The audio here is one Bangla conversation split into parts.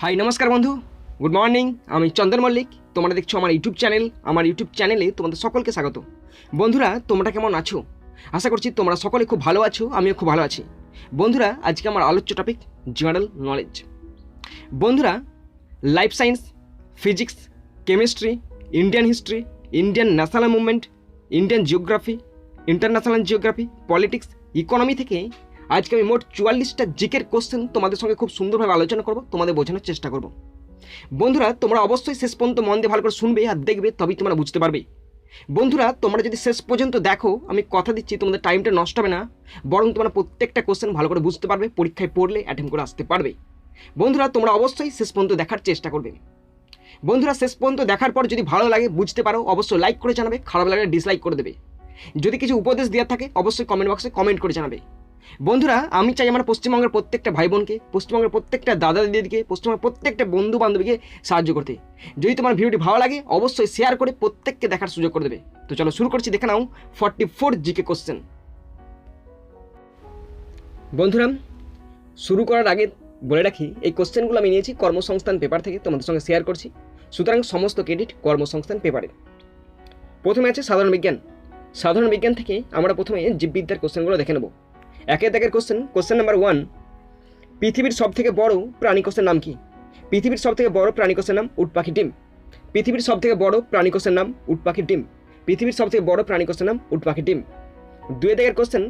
হাই নমস্কার বন্ধু, গুড মর্নিং। আমি চন্দন মল্লিক, তোমরা দেখছো আমার ইউটিউব চ্যানেল। আমার ইউটিউব চ্যানেলে তোমাদের সকলকে স্বাগত। বন্ধুরা, তোমরা কেমন আছো? আশা করছি তোমরা সকলে খুব ভালো আছো, আমিও খুব ভালো আছি। বন্ধুরা, আজকে আমার আলোচ্য টপিক জেনারেল নলেজ। বন্ধুরা, life science, physics, chemistry, Indian history, Indian national movement, Indian geography, international geography, politics, economy থেকে আজকে আমি মোট 44টা জিকের কোশ্চেন তোমাদের সঙ্গে খুব সুন্দরভাবে আলোচনা করব, তোমাদের বোঝানোর চেষ্টা করব। বন্ধুরা, তোমরা অবশ্যই শেষ পর্যন্ত মন দিয়ে ভালো করে শুনবে আর দেখবে, তবেই তোমরা বুঝতে পারবে। বন্ধুরা, তোমরা যদি শেষ পর্যন্ত দেখো, আমি কথা দিচ্ছি তোমাদের টাইমটা নষ্ট হবে না, বরং তোমরা প্রত্যেকটা কোশ্চেন ভালো করে বুঝতে পারবে, পরীক্ষায় পড়লে অ্যাটেম্প করে আসতে পারবে। বন্ধুরা, তোমরা অবশ্যই শেষ পর্যন্ত দেখার চেষ্টা করবে। বন্ধুরা, শেষ পর্যন্ত দেখার পর যদি ভালো লাগে, বুঝতে পারো, অবশ্যই লাইক করে জানাবে, খারাপ লাগলে ডিসলাইক করে দেবে। যদি কিছু উপদেশ দেওয়ার থাকে অবশ্যই কমেন্ট বক্সে কমেন্ট করে জানাবে। বন্ধুরা, আমি চাই আমার পশ্চিমবঙ্গের প্রত্যেকটা ভাই বোনকে, পশ্চিমবঙ্গের প্রত্যেকটা দাদা দিদিকে, পশ্চিমবঙ্গের প্রত্যেকটা বন্ধু বান্ধবীকে সাহায্য করতে। যদি তোমার ভিডিওটি ভালো লাগে অবশ্যই শেয়ার করে প্রত্যেককে দেখার সুযোগ করে দেবে। তো চলো শুরু করছি, দেখে নাও 44 জিকে কোশ্চেন। বন্ধুরা, শুরু করার আগে বলে রাখি, এই কোশ্চেনগুলো আমি নিয়েছি কর্মসংস্থান পেপার থেকে, তোমাদের সঙ্গে শেয়ার করছি, সুতরাং সমস্ত ক্রেডিট কর্মসংস্থান পেপারের। প্রথমে আছে সাধারণ বিজ্ঞান। সাধারণ বিজ্ঞান থেকে আমরা প্রথমে জীববিদ্যার কোশ্চেনগুলো দেখে নেব। একের দাগের কোশ্চেন নাম্বার 1, পৃথিবীর সবথেকে বড় প্রাণী কোষের নাম কি? পৃথিবীর সবথেকে বড় প্রাণী কোষের নাম উট পাখির ডিম। পৃথিবীর সবথেকে বড় প্রাণী কোষের নাম উট পাখির ডিম। পৃথিবীর সবথেকে বড় প্রাণী কোষের নাম উট পাখির ডিম। 2 দাগের কোশ্চেন,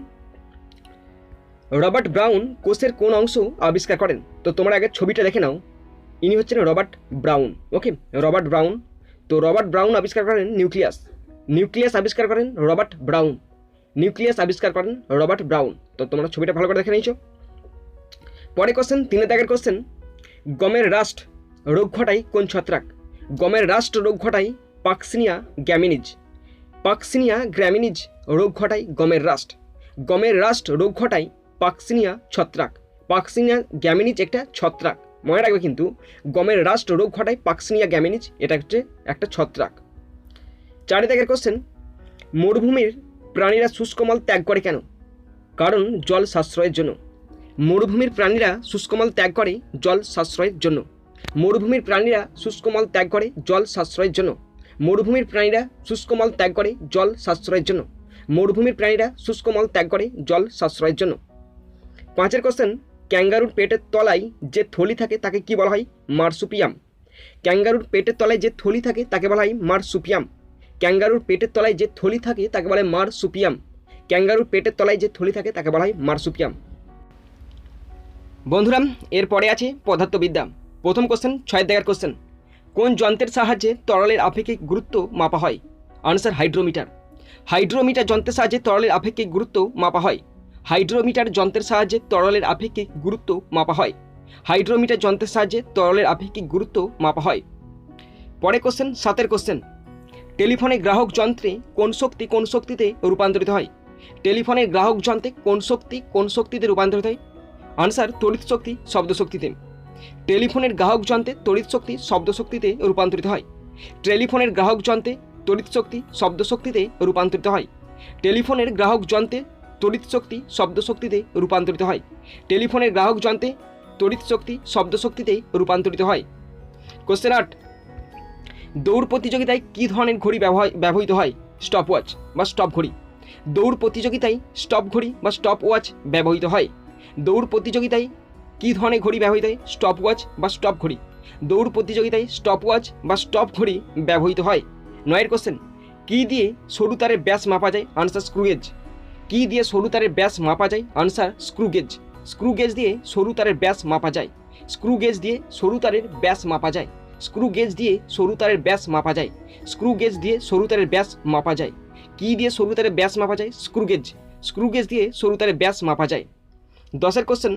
রবার্ট ব্রাউন কোষের কোন অংশ আবিষ্কার করেন? তো তোমরা আগে ছবিটা দেখে নাও, ইনি হচ্ছেন রবার্ট ব্রাউন। ওকে, রবার্ট ব্রাউন। তো রবার্ট ব্রাউন আবিষ্কার করেন নিউক্লিয়াস। নিউক্লিয়াস আবিষ্কার করেন রবার্ট ব্রাউন। নিউক্লিয়াস আবিষ্কার করেন রবার্ট ব্রাউন। তো তোমরা ছবিটা ভালো করে দেখে নিয়েছো। পরে কোশ্চেন, 3 দাগের কোশ্চেন, গমের রাস্ট রোগ ঘটায় কোন ছত্রাক? গমের রাস্ট রোগ ঘটায় পাক্সিনিয়া গ্যামিনিজ। পাক্সিনিয়া গ্র্যামিনিজ রোগ ঘটায় গমের রাস্ট। গমের রাস্ট রোগ ঘটায় পাক্সিনিয়া ছত্রাক। পাক্সিনিয়া গ্যামিনিজ একটা ছত্রাক, মনে রাখবে কিন্তু, গমের রাস্ট রোগ ঘটায় পাক্সিনিয়া গ্যামিনিজ, এটা হচ্ছে একটা ছত্রাক। 4 দাগের কোশ্চেন, মরুভূমির প্রাণীরা শুষ্কমল ত্যাগ করে কেন? কারণ জল সাশ্রয়ের জন্য। মরুভূমির প্রাণীরা শুষ্কমল ত্যাগ করে জল সাশ্রয়ের জন্য। মরুভূমির প্রাণীরা শুষ্কমল ত্যাগ করে জল সাশ্রয়ের জন্য। মরুভূমির প্রাণীরা শুষ্কমল ত্যাগ করে জল সাশ্রয়ের জন্য। মরুভূমির প্রাণীরা শুষ্কমল ত্যাগ করে জল সাশ্রয়ের জন্য। 5 কোশ্চেন, ক্যাঙ্গারুর পেটের তলায় যে থলি থাকে তাকে কি বলা হয়? মার্সুপিয়াম। ক্যাঙ্গারুর পেটের তলায় যে থলি থাকে তাকে বলা হয় মার্সুপিয়াম। ক্যাঙ্গারুর পেটের তলায় যে থলি থাকে তাকে বলা হয় মার্সুপিয়াম। ক্যাঙ্গারুর পেটের তলায় যে থলি থাকে তাকে বলা হয় মার্সুপিয়াম। বন্ধুরা, এরপরে আছে পদার্থবিদ্যা। প্রথম কোশ্চেন, 6 দাগের কোশ্চেন, কোন যন্ত্রের সাহায্যে তরলের আপেক্ষিক গুরুত্ব মাপা হয়? Answer hydrometer. হাইড্রোমিটার যন্ত্রের সাহায্যে তরলের আপেক্ষিক গুরুত্ব মাপা হয়। হাইড্রোমিটার যন্ত্রের সাহায্যে তরলের আপেক্ষিক গুরুত্ব মাপা হয়। হাইড্রোমিটার যন্ত্রের সাহায্যে তরলের আপেক্ষিক গুরুত্ব মাপা হয়। পরে কোশ্চেন, 7 কোশ্চেন, টেলিফোনের গ্রাহক যন্ত্রে কোন শক্তিতে রূপান্তরিত হয়? টেলিফোনের গ্রাহক যন্ত্রে কোন শক্তিতে রূপান্তরিত হয়? আনসার তড়িৎ শক্তি শব্দ শক্তিতে। টেলিফোনের গ্রাহক যন্ত্রে তড়িৎ শক্তি শব্দ শক্তিতে রূপান্তরিত হয়। টেলিফোনের গ্রাহক যন্ত্রে তড়িৎ শক্তি শব্দ শক্তিতে রূপান্তরিত হয়। টেলিফোনের গ্রাহক যন্ত্রে তড়িৎ শক্তি শব্দ শক্তিতে রূপান্তরিত হয়। টেলিফোনের গ্রাহক যন্ত্রে তড়িৎ শক্তি শব্দ শক্তিতে রূপান্তরিত হয়। কোশ্চেন 8, দৌড় প্রতিযোগিতায় কী ধরনের ঘড়ি ব্যবহৃত হয়? স্টপ ওয়াচ বা স্টপ ঘড়ি। দৌড় প্রতিযোগিতায় স্টপ ঘড়ি বা স্টপ ওয়াচ ব্যবহৃত হয়। দৌড় প্রতিযোগিতায় কী ধরনের ঘড়ি ব্যবহৃত হয়? স্টপ ওয়াচ বা স্টপ ঘড়ি। দৌড় প্রতিযোগিতায় স্টপ ওয়াচ বা স্টপ ঘড়ি ব্যবহৃত হয়। 9 কোশ্চেন, কী দিয়ে সরু তারের ব্যাস মাপা যায়? আনসার স্ক্রুগেজ। কী দিয়ে সরু তারের ব্যাস মাপা যায়? আনসার স্ক্রুগেজ। স্ক্রুগেজ দিয়ে সরু তারের ব্যাস মাপা যায়। স্ক্রুগেজ দিয়ে সরু তারের ব্যাস মাপা যায়। স্ক্রুগেজ দিয়ে সরু তারের ব্যাস মাপা যায়। স্ক্রুগেজ দিয়ে সরু তারের ব্যাস মাপা যায়। কী দিয়ে সরু তারের ব্যাস মাপা যায়? স্ক্রুগেজ। স্ক্রুগেজ দিয়ে সরু তারের ব্যাস মাপা যায়। 10 কোশ্চেন,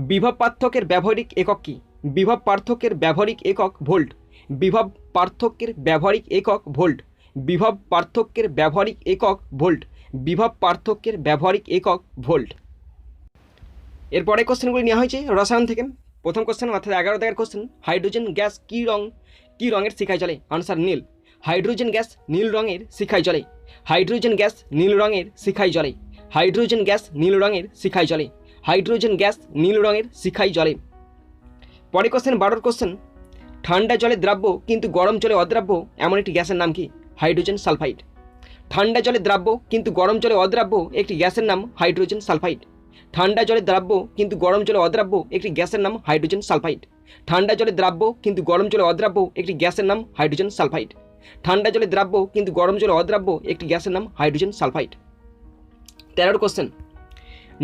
বিভব পার্থক্যের ব্যবহারিক একক কি? বিভব পার্থক্যের ব্যবহারিক একক ভোল্ট। বিভব পার্থক্যের ব্যবহারিক একক ভোল্ট। বিভব পার্থক্যের ব্যবহারিক একক ভোল্ট। বিভব পার্থক্যের ব্যবহারিক একক ভোল্ট। এরপরে কোশ্চেনগুলি নেওয়া হয়েছে রসায়ন থেকে। প্রথম কোশ্চেন, অর্থাৎ 11 দাগের কোশ্চেন, হাইড্রোজেন গ্যাস কী রঙের শিখায় জ্বলে? আনসার নীল। হাইড্রোজেন গ্যাস নীল রঙের শিখায় জ্বলে। হাইড্রোজেন গ্যাস নীল রঙের শিখায় জ্বলে। হাইড্রোজেন গ্যাস নীল রঙের শিখায় জ্বলে। হাইড্রোজেন গ্যাস নীল রঙের শিখায় জ্বলে। পরে কোশ্চেন 12 কোশ্চেন, ঠান্ডা জলে দ্রাব্য কিন্তু গরম জলে অদ্রাব্য এমন একটি গ্যাসের নাম কি? Hydrogen sulphide. ঠান্ডা জলে দ্রাব্য কিন্তু গরম জলে অদ্রাব্য একটি গ্যাসের নাম হাইড্রোজেন সালফাইড। ঠান্ডা জলে দ্রাব্য কিন্তু গরম জলে অদ্রাব্য একটি গ্যাসের নাম হাইড্রোজেন সালফাইড। ঠান্ডা জলে দ্রাব্য কিন্তু গরম জলে অদ্রাব্য একটি গ্যাসের নাম হাইড্রোজেন সালফাইড। ঠান্ডা জলে দ্রাব্য কিন্তু গরম জলে অদ্রাব্য একটি গ্যাসের নাম হাইড্রোজেন সালফাইড। 13 কোশ্চেন,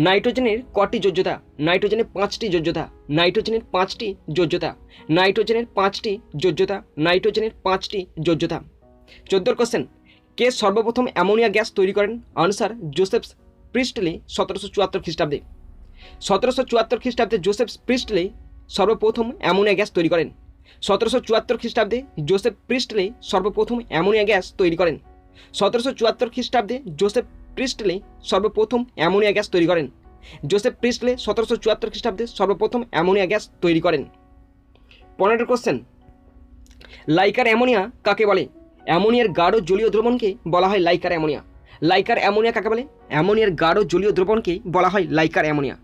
নাইট্রোজেনের কটি যোজ্যতা? নাইট্রোজেনের 5টি যোজ্যতা। নাইট্রোজেনের 5টি যোজ্যতা। নাইট্রোজেনের 5টি যোজ্যতা। নাইট্রোজেনের 5টি যোজ্যতা। 14 কোশ্চেন, কে সর্বপ্রথম অ্যামোনিয়া গ্যাস তৈরি করেন? আনসার জোসেফ প্রিস্টলি 1774 খ্রিস্টাব্দে। 1774 খ্রিস্টাব্দে জোসেফ প্রিস্টলি সর্বপ্রথম অ্যামোনিয়া গ্যাস তৈরি করেন। 1774 খ্রিস্টাব্দে জোসেফ প্রিস্টলি সর্বপ্রথম অ্যামোনিয়া গ্যাস তৈরি করেন। 1774 খ্রিস্টাব্দে জোসেফ প্রিস্টলি সর্বপ্রথম অ্যামোনিয়া গ্যাস তৈরি করেন। জোসেফ প্রিস্টলি 1774 খ্রিস্টাব্দে সর্বপ্রথম অ্যামোনিয়া গ্যাস তৈরি করেন। 15 কোশ্চেন, লাইকার অ্যামোনিয়া কাকে বলে? অ্যামোনিয়ার গাঢ় জলীয় দ্রবণকে বলা হয় লাইকার অ্যামোনিয়া। লাইকার অ্যামোনিয়া কাকে বলে? অ্যামোনিয়ার গাঢ় জলীয় দ্রবণকে বলা হয় লাইকার অ্যামোনিয়া।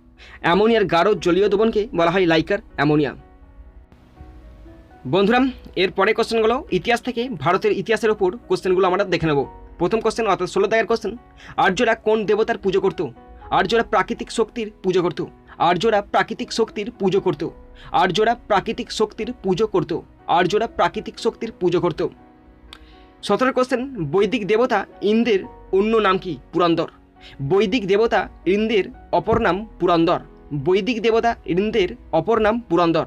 অ্যামোনিয়ার গাঢ় জলীয় দ্রবণকে বলা হয় লাইকার অ্যামোনিয়া। বন্ধুরা, এর পরে কোশ্চেনগুলো ইতিহাস থেকে ভারতের ইতিহাসের ওপর কোশ্চেনগুলো আমরা দেখে নেব। প্রথম কোশ্চেন অর্থাৎ 16 দাগের কোশ্চেন, আর্যরা কোন দেবতার পুজো করত? আর্যরা প্রাকৃতিক শক্তির পুজো করত। আর্যরা প্রাকৃতিক শক্তির পুজো করত। আর্যরা প্রাকৃতিক শক্তির পুজো করত। আর্যরা প্রাকৃতিক শক্তির পুজো করত। 17 কোশ্চেন, বৈদিক দেবতা ইন্দ্রের অন্য নাম কি? পুরন্দর। বৈদিক দেবতা ইন্দ্রের অপর নাম পুরন্দর। বৈদিক দেবতা ইন্দ্রের অপর নাম পুরন্দর।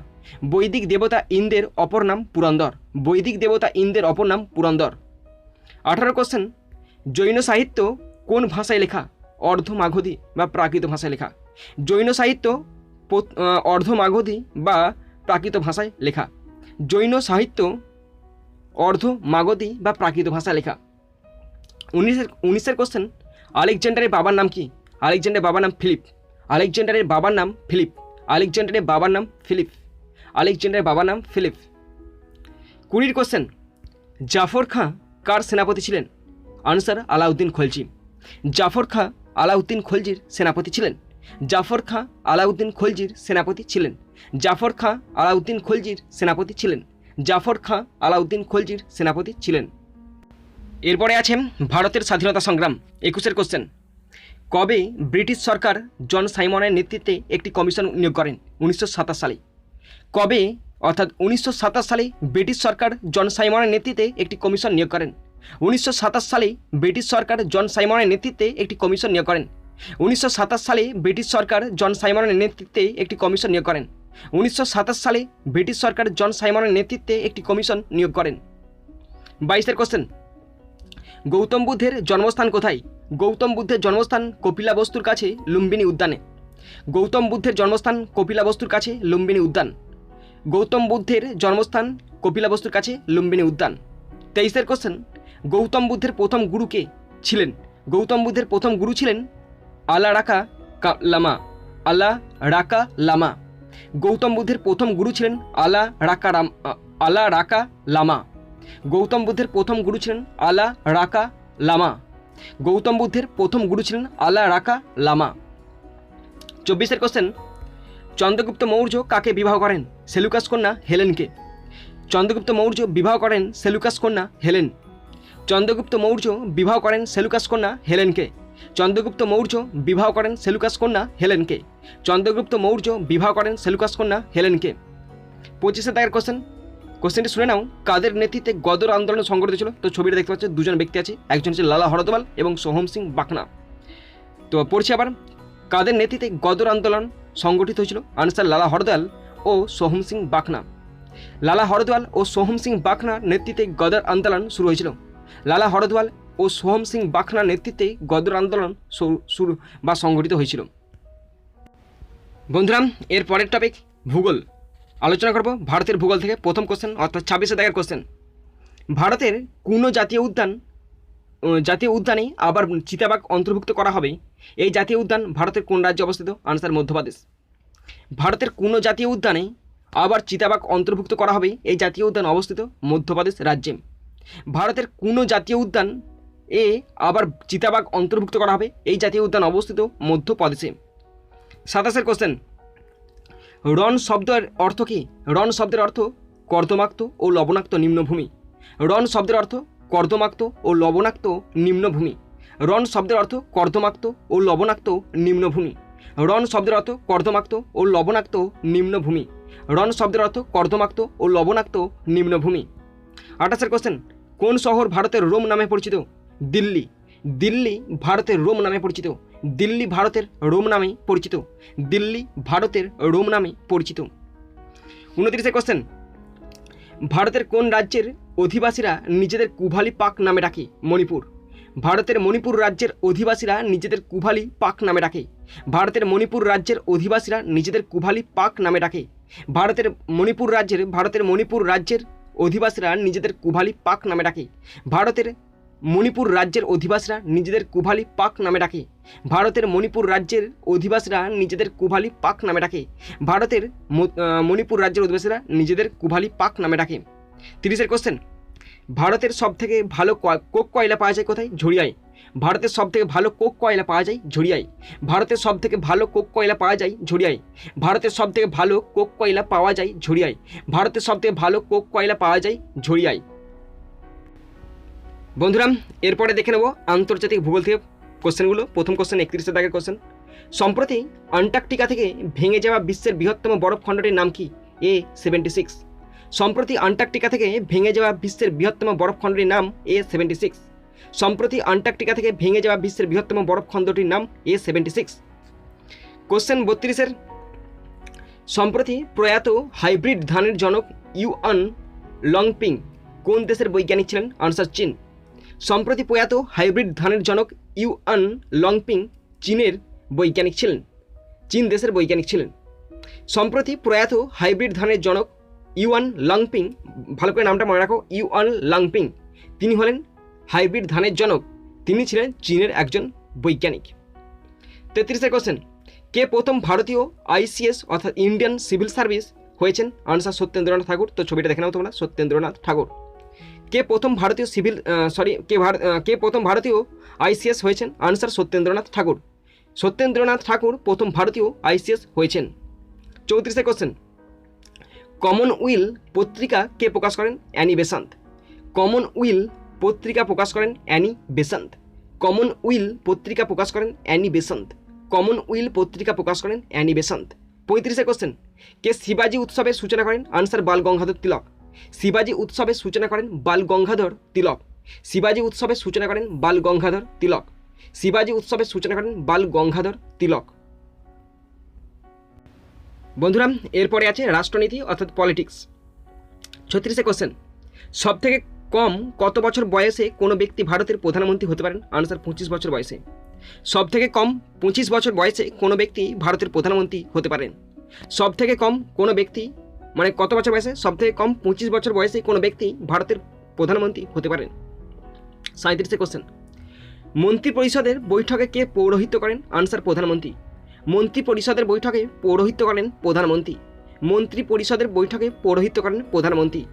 বৈদিক দেবতা ইন্দ্রের অপর নাম পুরন্দর। বৈদিক দেবতা ইন্দ্রের অপর নাম পুরন্দর। 18 কোশ্চেন, জৈন সাহিত্য কোন ভাষায় লেখা? অর্ধমাগধী বা প্রাকৃত ভাষায় লেখা। জৈন সাহিত্য অর্ধমাগধী বা প্রাকৃত ভাষায় লেখা। জৈন সাহিত্য অর্ধমাগধী বা প্রাকৃত ভাষায় লেখা। 19 কোশ্চেন, আলেকজান্ডারের বাবার নাম কি? আলেকজান্ডারের বাবার নাম ফিলিপ। আলেকজান্ডারের বাবার নাম ফিলিপ। আলেকজান্ডারের বাবার নাম ফিলিপ। আলেকজান্ডারের বাবার নাম ফিলিপ। 20 কোশ্চেন, জাফর খাঁ কার সেনাপতি ছিলেন? আনসার আলাউদ্দিন খলজি। জাফর খাঁ আলাউদ্দিন খলজির সেনাপতি ছিলেন। জাফর খাঁ আলাউদ্দিন খলজির সেনাপতি ছিলেন। জাফর খাঁ আলাউদ্দিন খলজির সেনাপতি ছিলেন। জাফর খাঁ আলাউদ্দিন খলজির সেনাপতি ছিলেন। এরপরে আছে ভারতের স্বাধীনতা সংগ্রাম। 21 কোশ্চেন, কবে ব্রিটিশ সরকার জন সাইমনের নেতৃত্বে একটি কমিশন নিয়োগ করেন? 1927 সালে। কবে অর্থাৎ 1927 সালে ব্রিটিশ সরকার জন সাইমনের নেতৃত্বে একটি কমিশন নিয়োগ করেন। 1927 সালে ব্রিটিশ সরকার জন সাইমনের নেতৃত্বে একটি কমিশন নিয়োগ করেন। 1927 সালে ব্রিটিশ সরকার জন সাইমনের নেতৃত্বে একটি কমিশন নিয়োগ করেন। 1927 সালে ব্রিটিশ সরকার জন সাইমনের নেতৃত্বে একটি কমিশন নিয়োগ করেন। 22 কোশ্চেন, গৌতম বুদ্ধের জন্মস্থান কোথায়? গৌতম বুদ্ধের জন্মস্থান কপিলাবস্তুর কাছে লুম্বিনী উদ্যানে। গৌতম বুদ্ধের জন্মস্থান কপিলাবস্তুর কাছে লুম্বিনী উদ্যান। গৌতম বুদ্ধের জন্মস্থান কপিলাবস্তুর কাছে লুম্বিনী উদ্যান। 23 কোশ্চেন, গৌতম বুদ্ধের প্রথম গুরু কে ছিলেন? গৌতম বুদ্ধের প্রথম গুরু ছিলেন আলা রাকা লামা। আলা রাকা লামা। গৌতম বুদ্ধের প্রথম গুরু ছিলেন আলা রাকা লামা। গৌতম বুদ্ধের প্রথম গুরু ছিলেন আলা রাকা লামা। গৌতম বুদ্ধের প্রথম গুরু ছিলেন আলা রাকা লামা। 24 কোশ্চেন, চন্দ্রগুপ্ত মৌর্য কাকে বিবাহ করেন? সেলুকাস কন্যা হেলেনকে। চন্দ্রগুপ্ত মৌর্য বিবাহ করেন সেলুকাস কন্যা হেলেন। চন্দ্রগুপ্ত মৌর্য বিবাহ করেন সেলুকাস কন্যা হেলেনকে। চন্দ্রগুপ্ত মৌর্য বিবাহ করেন সেলুকাস কন্যা হেলেনকে। চন্দ্রগুপ্ত মৌর্য বিবাহ করেন সেলুকাস কন্যা হেলেনকে। 25 দাগের কোশ্চেন, কোশ্চেনটি শুনে নাও। কাদের নেতৃত্বে গদর আন্দোলন সংগঠিত ছিল? তো ছবিটা দেখতে পাচ্ছ, দুজন ব্যক্তি আছে, একজন হচ্ছে লালা হরদওয়াল এবং সোহম সিং বাখনা। তো পড়ছি আবার, কাদের নেতৃত্বে গদর আন্দোলন সংগঠিত হয়েছিল? আনসার লালা হরদওয়াল ও সোহম সিং বাখনা। লালা হরদওয়াল ও সোহম সিং বাখনার নেতৃত্বে গদর আন্দোলন শুরু হয়েছিল। লালা হরদওয়াল ও সোহম সিং বাখনার নেতৃত্বে গদর আন্দোলন শুরু বা সংগঠিত হয়েছিল। বন্ধুরা, এর পরের টপিক ভূগোল। আলোচনা করব ভারতের ভূগোল থেকে। প্রথম কোশ্চেন অর্থাৎ 26 দাগের কোশ্চেন, ভারতের কোন জাতীয় উদ্যানে আবার চিতাবাঘ অন্তর্ভুক্ত করা হবে? এই জাতীয় উদ্যান ভারতের কোন রাজ্যে অবস্থিত? আনসার মধ্যপ্রদেশ। ভারতের কোন জাতীয় উদ্যানে আবার চিতাবাঘ অন্তর্ভুক্ত করা হবে? এই জাতীয় উদ্যান অবস্থিত মধ্যপ্রদেশ রাজ্যে। ভারতের কোন জাতীয় উদ্যান এ আবার চিতাবাঘ অন্তর্ভুক্ত করা হবে? এই জাতীয় উদ্যান অবস্থিত মধ্যপ্রদেশে। 27 কোশ্চেন, রণ শব্দের অর্থ কি? রণ শব্দের অর্থ কর্দমাক্ত ও লবণাক্ত নিম্নভূমি। রণ শব্দের অর্থ কর্দমাক্ত ও লবণাক্ত নিম্নভূমি। রণ শব্দের অর্থ কর্দমাক্ত ও লবণাক্ত নিম্নভূমি। রণ শব্দের অর্থ কর্দমাক্ত ও লবণাক্ত নিম্নভূমি। রণ শব্দের অর্থ কর্দমাক্ত ও লবণাক্ত নিম্নভূমি। 28 কোশ্চেন, কোন শহর ভারতের রোম নামে পরিচিত? দিল্লি। দিল্লি ভারতের রোম নামে পরিচিত। দিল্লি ভারতের রোম নামে পরিচিত। দিল্লি ভারতের রোম নামে পরিচিত। 29 কোশ্চেন, ভারতের কোন রাজ্যের অধিবাসীরা নিজেদের কুভালি পাক নামে ডাকে? মণিপুর। ভারতের মণিপুর রাজ্যের অধিবাসীরা নিজেদের কুভালি পাক নামে ডাকে। ভারতের মণিপুর রাজ্যের অধিবাসীরা নিজেদের কুভালি পাক নামে ডাকে। ভারতের মণিপুর রাজ্যের অধিবাসীরা নিজেদের কুভালি পাক নামে ডাকে। ভারতের মণিপুর রাজ্যের অধিবাসীরা নিজেদের কুভালি পাক নামে ডাকে। ভারতের মণিপুর রাজ্যের অধিবাসীরা নিজেদের কুভালি পাক নামে ডাকে। ভারতের মণিপুর রাজ্যের অধিবাসীরা নিজেদের কুভালি পাক নামে ডাকে। 30 কোশ্চেন, ভারতের সবথেকে ভালো কোক কয়লা পাওয়া যায় কোথায়? ঝরিয়ায়। ভারতের সবথেকে ভালো কোক কয়লা পাওয়া যায় ঝরিয়ায়। ভারতের সবথেকে ভালো কোক কয়লা পাওয়া যায় ঝরিয়ায়। ভারতের সবথেকে ভালো কোক কয়লা পাওয়া যায় ঝরিয়ায়। ভারতের সবথেকে ভালো কোক কয়লা পাওয়া যায় ঝরিয়ায়। বন্ধুরা, এরপরে দেখে নেব আন্তর্জাতিক ভূগোল থেকে কোশ্চেনগুলো। প্রথম কোশ্চেন 31 দাগের কোশ্চেন, সম্প্রতি আন্টার্কটিকা থেকে ভেঙে যাওয়া বিশ্বের বৃহত্তম বরফখণ্ডটির নাম কি? A76। সম্প্রতি আন্টার্কটিকা থেকে ভেঙে যাওয়া বিশ্বের বৃহত্তম বরফখণ্ডটির নাম A76। সম্প্রতি আন্টার্কটিকা থেকে ভেঙে যাওয়া বিশ্বের বৃহত্তম বরফখণ্ডটির নাম A76। কোশ্চেন 32-এর, সম্প্রতি প্রয়াত হাইব্রিড ধানের জনক ইউয়ান লংপিং কোন দেশের বৈজ্ঞানিক ছিলেন? আনসার চীন। সম্প্রতি প্রয়াত হাইব্রিড ধানের জনক ইউয়ান লংপিং চীনের বৈজ্ঞানিক ছিলেন। চীন দেশের বৈজ্ঞানিক ছিলেন। সম্প্রতি প্রয়াত হাইব্রিড ধানের জনক ইউয়ান লংপিং, ভালো করে নামটা মনে রাখো, ইউয়ান লংপিং, তিনি হলেন হাইব্রিড ধানের জনক। তিনি ছিলেন চীনের একজন বৈজ্ঞানিক। 33 কোশ্চেন, কে প্রথম ভারতীয় ICS অর্থাৎ ইন্ডিয়ান সিভিল সার্ভিস হয়েছেন? আনসার সত্যেন্দ্রনাথ ঠাকুর। তো ছবিটা দেখে নাও তোমরা, সত্যেন্দ্রনাথ ঠাকুর। কে প্রথম ভারতীয় কে প্রথম ভারতীয় ICS হয়েছেন? আনসার সত্যেন্দ্রনাথ ঠাকুর। সত্যেন্দ্রনাথ ঠাকুর প্রথম ভারতীয় ICS হয়েছেন। 34 কোশ্চেন, কমনওয়েল পত্রিকা কে প্রকাশ করেন? Annie Besant. কমনওয়েল পত্রিকা প্রকাশ করেন অ্যানি বেসান্ত। কমনওয়েল পত্রিকা প্রকাশ করেন অ্যানি বেসান্ত। কমনওয়েল পত্রিকা প্রকাশ করেন অ্যানি বেসান্ত। 35 কোশ্চেন, কে শিবাজি উৎসবের সূচনা করেন? আনসার বাল গঙ্গাধর তিলক। শিবাজি উৎসবের সূচনা করেন বাল গঙ্গাধর তিলক। শিবাজি উৎসবের সূচনা করেন বাল গঙ্গাধর তিলক। শিবাজি উৎসবের সূচনা করেন বাল গঙ্গাধর তিলক। বন্ধুরা, এরপরে আছে রাষ্ট্রনীতি অর্থাৎ পলিটিক্স। 36 কোশ্চেন, সব থেকে কম কত বছর বয়সে কোনো ব্যক্তি ভারতের প্রধানমন্ত্রী হতে পারেন? আনসার 25 বছর বয়সে। সব থেকে কম 25 বছর বয়সে কোনো ব্যক্তি ভারতের প্রধানমন্ত্রী হতে পারেন। সব থেকে কম কোনো ব্যক্তি মানে কত বছর বয়সে? সব থেকে কম 25 বছর বয়সে কোনো ব্যক্তি ভারতের প্রধানমন্ত্রী হতে পারেন। 37 কোশ্চেন, মন্ত্রী পরিষদের বৈঠকে কে পৌরোহিত্য করেন? আনসার প্রধানমন্ত্রী। মন্ত্রী পরিষদের বৈঠকে পৌরোহিত্য করেন প্রধানমন্ত্রী। মন্ত্রী পরিষদের বৈঠকে পৌরোহিত্য করেন প্রধানমন্ত্রী।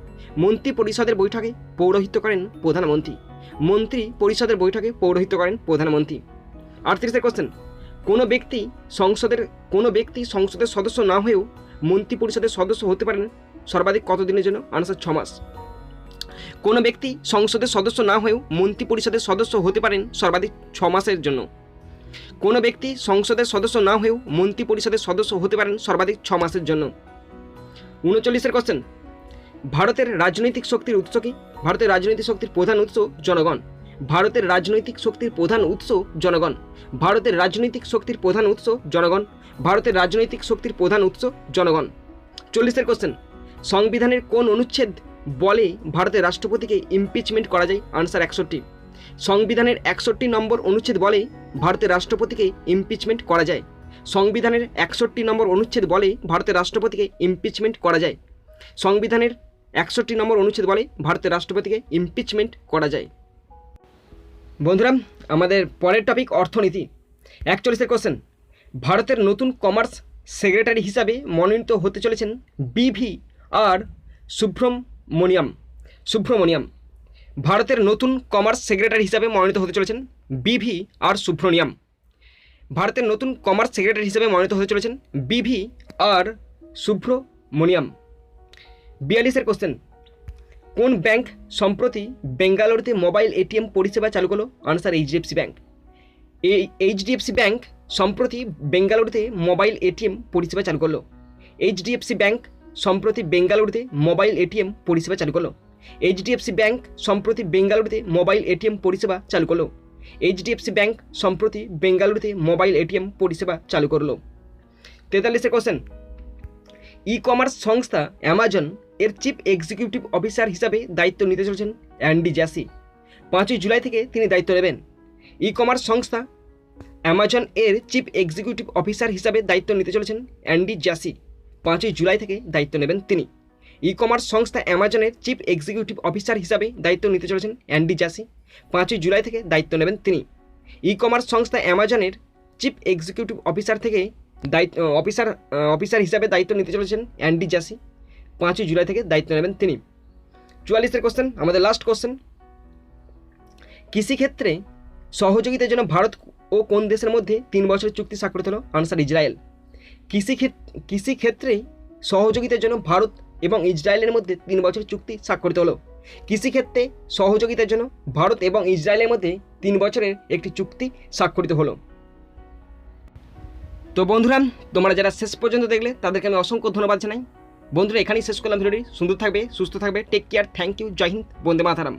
মন্ত্রী পরিষদের বৈঠকে পৌরোহিত্য করেন প্রধানমন্ত্রী। মন্ত্রী পরিষদের বৈঠকে পৌরোহিত্য করেন প্রধানমন্ত্রী। 38 কোশ্চেন, কোনো ব্যক্তি সংসদের সদস্য না হয়েও মন্ত্রী পরিষদের সদস্য হতে পারেন সর্বাধিক কত দিনের জন্য? আনসার 6 মাস। কোনো ব্যক্তি সংসদের সদস্য না হয়েও মন্ত্রী পরিষদের সদস্য হতে পারেন সর্বাধিক 6 মাসের জন্য। কোনো ব্যক্তি সংসদের সদস্য না হয়েও মন্ত্রী পরিষদের সদস্য হতে পারেন সর্বাধিক 6 মাসের জন্য। 39 কোশ্চেন, ভারতের রাজনৈতিক শক্তির উৎস কি? ভারতের রাজনৈতিক শক্তির প্রধান উৎস জনগণ। ভারতের রাজনৈতিক শক্তির প্রধান উৎস জনগণ। ভারতের রাজনৈতিক শক্তির প্রধান উৎস জনগণ। ভারতের রাজনৈতিক শক্তির প্রধান উৎস জনগণ। 40 কোশ্চেন, সংবিধানের কোন অনুচ্ছেদ বলে ভারতের রাষ্ট্রপতিকে ইমপিচমেন্ট করা যায়? আনসার 61। সংবিধানের 61 নম্বর অনুচ্ছেদ বলে ভারতের রাষ্ট্রপতিকে ইমপিচমেন্ট করা যায়। সংবিধানের 61 নম্বর অনুচ্ছেদ বলে ভারতের রাষ্ট্রপতিকে ইমপিচমেন্ট করা যায়। সংবিধানের 61 নম্বর অনুচ্ছেদ বলে ভারতের রাষ্ট্রপতিকে ইমপিচমেন্ট করা যায়। বন্ধুরা, আমাদের পরের টপিক অর্থনীতি। 41 কোশ্চেন, ভারতের নতুন কমার্স সেক্রেটারি হিসাবে মনোনীত হতে চলেছেন BVR সুব্রমণিয়াম। ভারতের নতুন কমার্স সেক্রেটারি হিসাবে মনোনীত হতে চলেছেন BVR সুব্রমণিয়াম। ভারতের নতুন কমার্স সেক্রেটারি হিসাবে মনোনীত হতে চলেছেন BVR সুব্রমণিয়াম। 42-এর কোশ্চেন, কোন ব্যাংক সম্প্রতি বেঙ্গালুরুতে মোবাইল এটিএম পরিষেবা চালু করলো? Answer HDFC bank. এই এইচডিএফসি ব্যাংক সম্প্রতি বেঙ্গালুরুতে মোবাইল এটিএম পরিষেবা চালু করলো। এইচডিএফসি ব্যাংক সম্প্রতি বেঙ্গালুরুতে মোবাইল এটিএম পরিষেবা চালু করলো। এইচডিএফসি ব্যাংক সম্প্রতি বেঙ্গালুরুতে মোবাইল এটিএম পরিষেবা চালু করলো। এইচডিএফসি ব্যাংক সম্প্রতি বেঙ্গালুরুতে মোবাইল এটিএম পরিষেবা চালু করলো। 43-এর কোশ্চেন, ই কমার্স সংস্থা অ্যামাজন এর চিফ এক্সিকিউটিভ অফিসার হিসাবে দায়িত্ব নিতে চলেছেন অ্যান্ডি জ্যাসি। 5ই জুলাই থেকে তিনি দায়িত্ব নেবেন। ই কমার্স সংস্থা অ্যামাজন এর চিফ এক্সিকিউটিভ অফিসার হিসাবে দায়িত্ব নিতে চলেছেন অ্যান্ডি জ্যাসি। 5ই জুলাই থেকে দায়িত্ব নেবেন তিনি। ই কমার্স সংস্থা অ্যামাজনের চিফ এক্সিকিউটিভ অফিসার হিসাবে দায়িত্ব নিতে চলেছেন অ্যান্ডি জ্যাসি। 5ই জুলাই থেকে দায়িত্ব নেবেন তিনি। ই কমার্স সংস্থা অ্যামাজনের চিফ এক্সিকিউটিভ অফিসার থেকে অফিসার হিসাবে দায়িত্ব নিতে চলেছেন অ্যান্ডি জ্যাসি। 5ই জুলাই থেকে দায়িত্ব নেবেন তিনি। 44-এর কোশ্চেন, আমাদের লাস্ট কোশ্চেন, কৃষিক্ষেত্রে সহযোগিতার জন্য ভারত ও কোন দেশের মধ্যে 3 বছরের চুক্তি স্বাক্ষরিত হলো? Answer Israel. কৃষিক্ষেত্রে সহযোগিতার জন্য ভারত এবং ইসরায়েলের মধ্যে 3 বছরের চুক্তি স্বাক্ষরিত হলো। কৃষিক্ষেত্রে সহযোগিতার জন্য ভারত এবং ইসরায়েলের মধ্যে 3 বছরের একটি চুক্তি স্বাক্ষরিত হলো। তো বন্ধুরা, তোমরা যারা শেষ পর্যন্ত দেখলে তাদেরকে আমি অসংখ্য ধন্যবাদ জানাই। বন্ধুরা, এখানেই শেষ করলাম ভিডিওটি। সুন্দর থাকবে, সুস্থ থাকবে, টেক কেয়ার, থ্যাংক ইউ, জয় হিন্দ, বন্দে মাতরম।